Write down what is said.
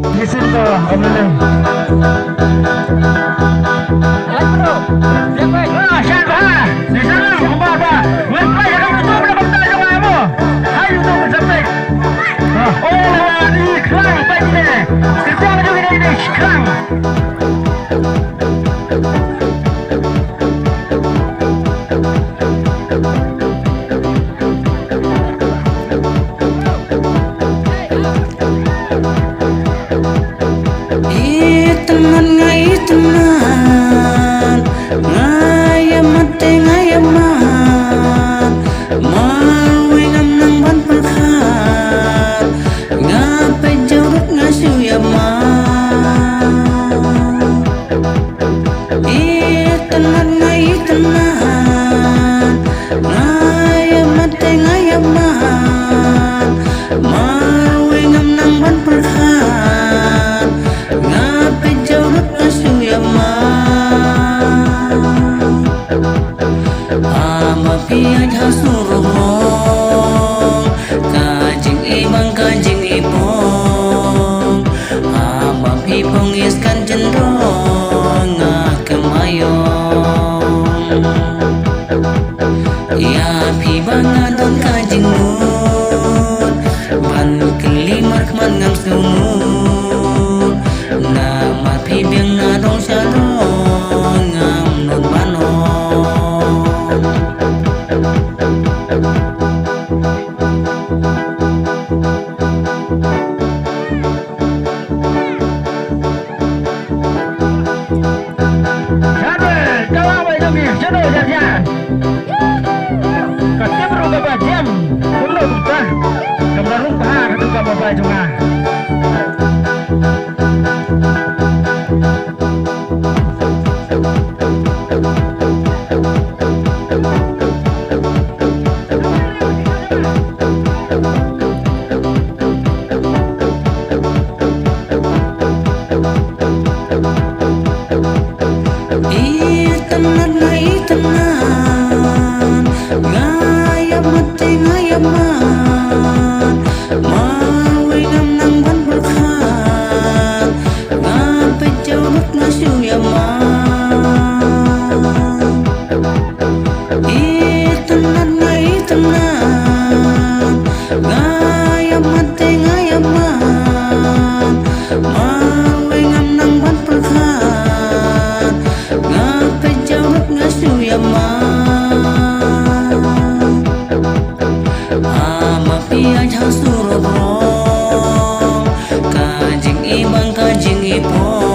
Di situ, Om Lele. Bro, siapa? Ah, siapa? Di sana, apa? Wes, jangan lupa berkomentar sama kamu. Ayo tuh bersama. Oh, ini kerang pagi ini. Kerja juga ini kerang. Teman ngai teman ngayam mate ngayam man mawi ngam nang ban perkhat ngape jorut ngasu yaman teman ngai teman ngayam mate ngayam man mawi ngam nang ban perkhat ngape jorut ngasu yaman ama piaj hasurong kajing ibang kajing ipong ama pipong iskan jendong ngakemayong ya pibangadon kajing mun ban kelimar keman ngam sumur nama pibing nadong syadong ngam non manong Sabe, jawab itu bi, jodoh saja. Kasih berubah jam, belum bukan. Kamera rumah, kata bapak cuma. teman ngai teman ngayam mate ngayam man mawi ngam nang ban perkhat ngape jorut ngasu yaman teman ngai teman ngayam mate ngayam man mawi ngam nang ban perkhat ngape jorut ngasu yaman ama piaj hasurong kajing ibang kajing ipong